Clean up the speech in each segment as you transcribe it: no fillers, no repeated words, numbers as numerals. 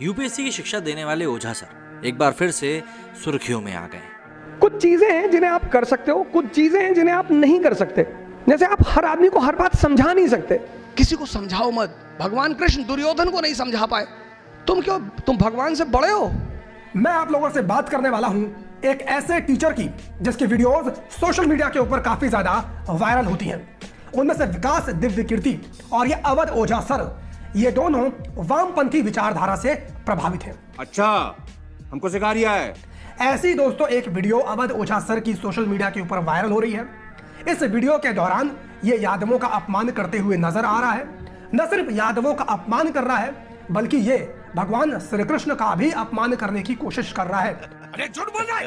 UPSC की शिक्षा देने वाले ओझा सर एक बार फिर से सुर्खियों में आ गए। कुछ चीजें हैं जिन्हें आप कर सकते हो, कुछ चीजें हैं जिन्हें आप नहीं कर सकते। जैसे आप हर आदमी को हर बात समझा नहीं सकते। किसी को समझाओ मत। भगवान कृष्ण दुर्योधन को नहीं समझा पाए, तुम भगवान से बड़े हो। मैं आप लोगों से बात करने वाला हूं एक ऐसे टीचर की जिसकी वीडियोस सोशल मीडिया के ऊपर काफी ज्यादा वायरल होती हैं। उनमें से विकास दिव्य कीर्ति और ये अवध ओझा सर, ये दोनों वामपंथी विचारधारा से प्रभावित हैं। अच्छा, हमको सिखा रिया है। ऐसी दोस्तों एक वीडियो अवध ओझा सर की सोशल मीडिया के ऊपर वायरल हो रही है। इस वीडियो के दौरान ये यादवों का अपमान करते हुए नजर आ रहा है। न सिर्फ यादवों का अपमान कर रहा है, बल्कि ये भगवान श्री कृष्ण का भी अपमान करने की कोशिश कर रहा है। अरे झूठ बोल रहा है,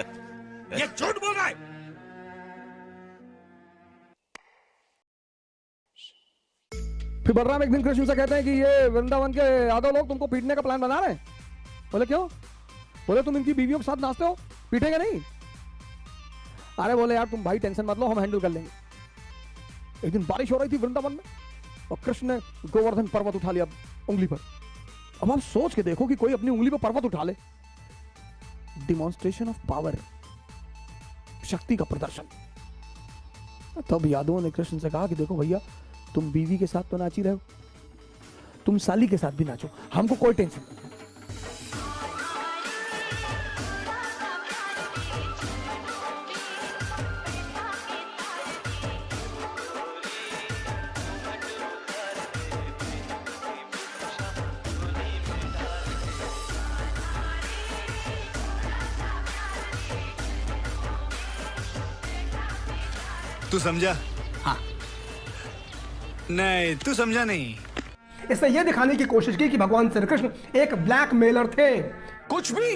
ये झूठ बोल रहा है। फिर बलराम एक दिन कृष्ण से कहते हैं कि ये वृंदावन के यादव लोग तुमको पीटने का प्लान बना रहे हैं। बोले क्यों? बोले तुम इनकी बीवियों के साथ नाचते हो, पीटेंगे नहीं? अरे बोले यार तुम भाई टेंशन मत लो, हम हैंडल कर लेंगे। एक दिन बारिश हो रही थी वृंदावन में और कृष्ण ने गोवर्धन पर्वत उठा लिया उंगली पर। अब आप सोच के देखो कि कोई अपनी उंगली पर पर्वत उठा ले। डिमॉन्स्ट्रेशन ऑफ पावर, शक्ति का प्रदर्शन। तब यादवों ने कृष्ण से कहा कि देखो भैया, तुम बीवी के साथ तो नाच ही रहे हो, तुम साली के साथ भी नाचो, हमको कोई टेंशन नहीं। तू समझा? हाँ। नहीं, तू समझा नहीं। इससे यह दिखाने की कोशिश की कि भगवान श्री कृष्ण एक ब्लैकमेलर थे। कुछ भी।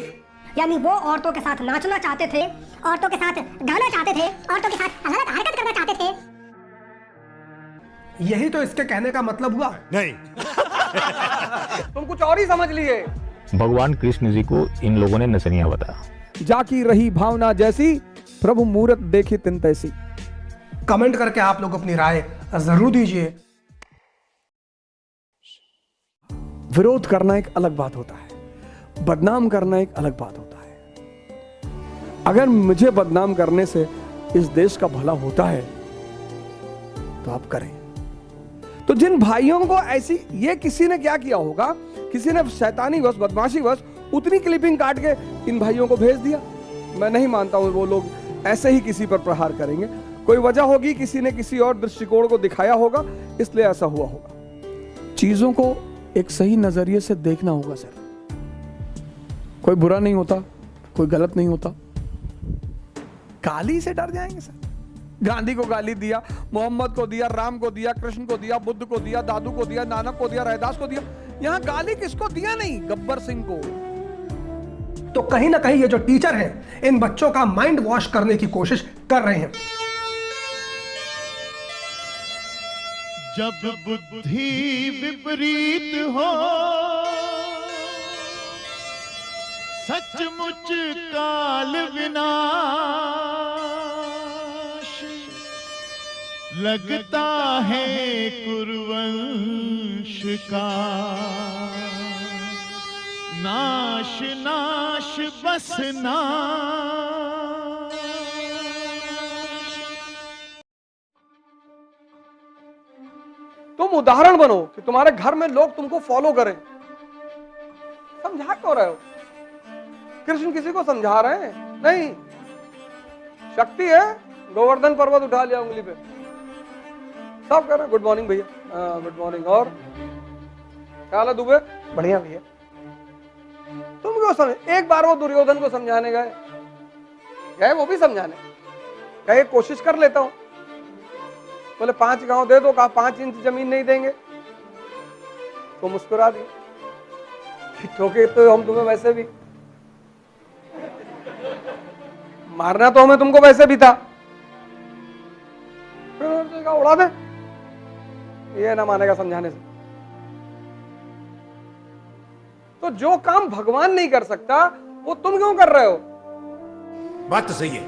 यानी वो औरतों के साथ नाचना चाहते थे, औरतों के साथ गाना चाहते थे, औरतों के साथ गलत हरकत करना चाहते थे। यही तो इसके कहने का मतलब हुआ। नहीं। तुम कुछ और ही समझ लिए। भगवान कृष्ण जी को इन लोगों ने नचनिया बताया। जाकी रही भावना जैसी, प्रभु मूरत देखी तिन तैसी। कमेंट करके आप लोग अपनी राय जरूर दीजिए। विरोध करना एक अलग बात होता है, बदनाम करना एक अलग बात होता है। अगर मुझे बदनाम करने से इस देश का भला होता है तो आप करें। तो जिन भाइयों को ऐसी, ये किसी ने क्या किया होगा, किसी ने शैतानी वश, बदमाशी वश उतनी क्लिपिंग काट के इन भाइयों को भेज दिया। मैं नहीं मानता हूं वो लोग ऐसे ही किसी पर प्रहार करेंगे। कोई वजह होगी, किसी ने किसी और दृष्टिकोण को दिखाया होगा, इसलिए ऐसा हुआ होगा। चीजों को एक सही नजरिए से देखना होगा सर। कोई बुरा नहीं होता, कोई गलत नहीं होता। गाली से डर जाएंगे सर? गांधी को गाली दिया, मोहम्मद को दिया, राम को दिया, कृष्ण को दिया, बुद्ध को दिया, दादू को दिया, नानक को दिया, रैदास को दिया। यहां गाली किसको दिया? नहीं, गब्बर सिंह को। तो कहीं ना कहीं ये जो टीचर हैं, इन बच्चों का माइंड वॉश करने की कोशिश कर रहे हैं। जब बुद्धि विपरीत हो, सचमुच काल विनाश, लगता है कुरुवंश का नाश नाश बस नाश। तुम उदाहरण बनो कि तुम्हारे घर में लोग तुमको फॉलो करें। समझा क्यों रहे हो? कृष्ण किसी को समझा रहे हैं? नहीं, शक्ति है, गोवर्धन पर्वत उठा लिया उंगली पे। सब कह रहे हैं गुड मॉर्निंग भैया। Good morning. और क्या हाल है दुबे? बढ़िया भैया। तुम क्यों समझ? एक बार वो दुर्योधन को समझाने गए, वो भी समझाने कहे कोशिश कर लेता हूं। बोले 5 गांव दे दो, कहा 5 इंच जमीन नहीं देंगे। तो मुस्कुरा दिए, ठोके तो हम तुम्हें वैसे भी मारना, तो हमें तुमको वैसे भी था। फिर उड़ा दे, ये ना मानेगा समझाने से। तो जो काम भगवान नहीं कर सकता वो तुम क्यों कर रहे हो? बात तो सही है।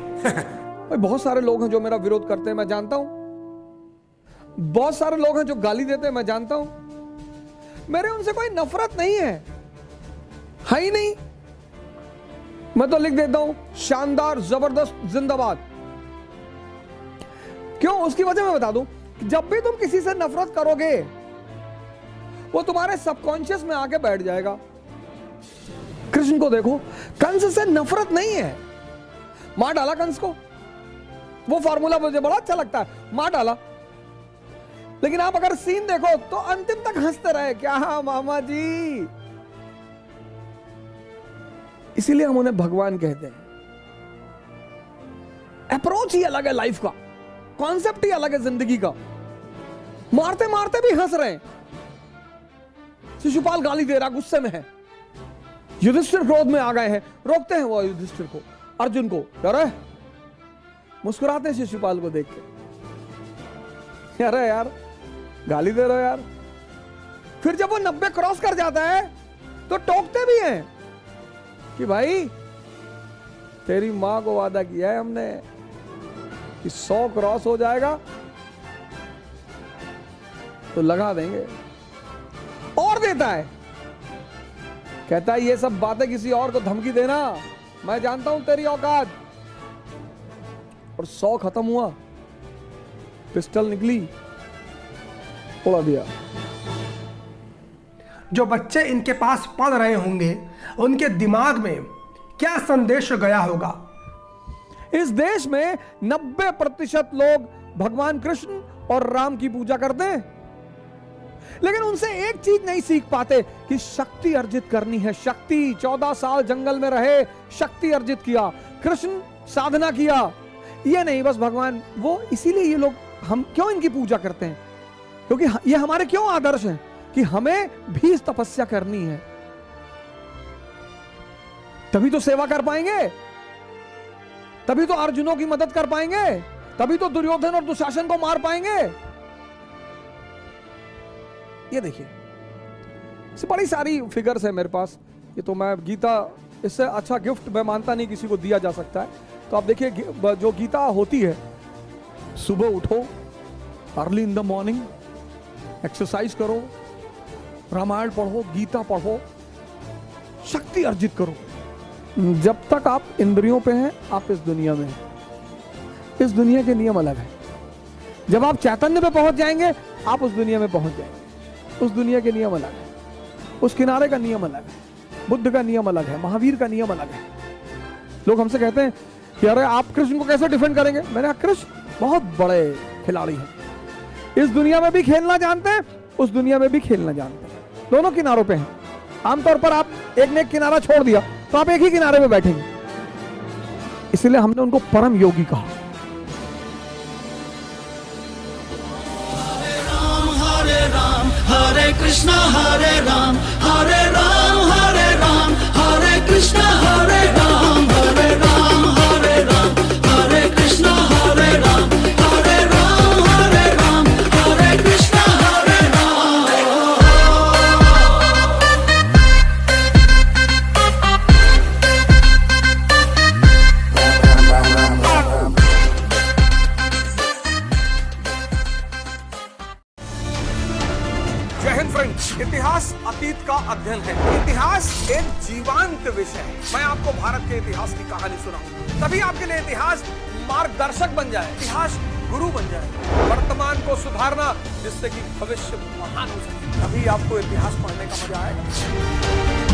बहुत सारे लोग हैं जो मेरा विरोध करते हैं, मैं जानता हूं। बहुत सारे लोग हैं जो गाली देते हैं, मैं जानता हूं। मेरे उनसे कोई नफरत नहीं है, है ही नहीं। मैं तो लिख देता हूं शानदार, जबरदस्त, जिंदाबाद। क्यों? उसकी वजह मैं बता दूं। जब भी तुम किसी से नफरत करोगे वो तुम्हारे सबकॉन्शियस में आके बैठ जाएगा। कृष्ण को देखो, कंस से नफरत नहीं है, मार डाला कंस को। वो फार्मूला मुझे बड़ा अच्छा लगता है, मार डाला। लेकिन आप अगर सीन देखो तो अंतिम तक हंसते रहे। क्या मामा जी? इसीलिए हम उन्हें भगवान कहते हैं। अप्रोच ही अलग है लाइफ का, कॉन्सेप्ट ही अलग है जिंदगी का। मारते मारते भी हंस रहे हैं। शिशुपाल गाली दे रहा, गुस्से में है। युधिष्ठिर क्रोध में आ गए हैं, रोकते हैं वो युधिष्ठिर को, अर्जुन को। अरे मुस्कुराते हैं शिशुपाल को देख के। अरे यार गाली दे रहे हो यार। फिर जब वो 90 क्रॉस कर जाता है तो टोकते भी हैं कि भाई तेरी मां को वादा किया है हमने कि 100 क्रॉस हो जाएगा तो लगा देंगे। और देता है, कहता है ये सब बातें किसी और को धमकी देना, मैं जानता हूं तेरी औकात। और 100 खत्म हुआ, पिस्टल निकली, उड़ा दिया। जो बच्चे इनके पास पढ़ रहे होंगे उनके दिमाग में क्या संदेश गया होगा? इस देश में 90% लोग भगवान कृष्ण और राम की पूजा करते हैं, लेकिन उनसे एक चीज नहीं सीख पाते कि शक्ति अर्जित करनी है। शक्ति, 14 साल जंगल में रहे, शक्ति अर्जित किया, कृष्ण साधना किया। ये नहीं बस भगवान वो। इसीलिए ये लोग, हम क्यों इनकी पूजा करते हैं? क्योंकि ये हमारे क्यों आदर्श हैं कि हमें भी इस तपस्या करनी है, तभी तो सेवा कर पाएंगे, तभी तो अर्जुनों की मदद कर पाएंगे, तभी तो दुर्योधन और दुशासन को मार पाएंगे। ये देखिए, इससे बड़ी सारी फिगर्स है मेरे पास। ये तो मैं गीता, इससे अच्छा गिफ्ट मैं मानता नहीं किसी को दिया जा सकता है। तो आप देखिए, जो गीता होती है, सुबह उठो, early in the morning, exercise करो, रामायण पढ़ो, गीता पढ़ो, शक्ति अर्जित करो। जब तक आप इंद्रियों पे हैं आप इस दुनिया में हैं। इस दुनिया के नियम अलग है। जब आप चैतन्य पे पहुंच जाएंगे आप उस दुनिया में पहुंच जाएंगे। उस दुनिया के नियम अलग है, उस किनारे का नियम अलग है, बुद्ध का नियम अलग है, महावीर का नियम अलग है। लोग हमसे कहते हैं कि अरे आप कृष्ण को कैसे डिफेंड करेंगे? मैंने कहा कृष्ण बहुत बड़े खिलाड़ी हैं, इस दुनिया में भी खेलना जानते हैं, उस दुनिया में भी खेलना जानते हैं, दोनों किनारों पे हैं। आमतौर पर आप एक ने एक किनारा छोड़ दिया तो आप एक ही किनारे पे बैठेंगे। इसलिए हमने उनको परम योगी कहा। हरे कृष्णा हरे राम हरे राम हरे राम, हरे कृष्णा हरे राम हरे राम हरे राम, हरे कृष्णा हरे राम हरे राम हरे राम, हरे कृष्णा हरे राम। जय हिंद फ्रेंड्स। इतिहास अतीत का अध्ययन है, इतिहास एक जीवंत विषय है। मैं आपको भारत के इतिहास की कहानी सुनाऊं, तभी आपके लिए इतिहास मार्गदर्शक बन जाए, इतिहास गुरु बन जाए। वर्तमान को सुधारना जिससे कि भविष्य महान हो सके, तभी आपको इतिहास पढ़ने का मजा आएगा।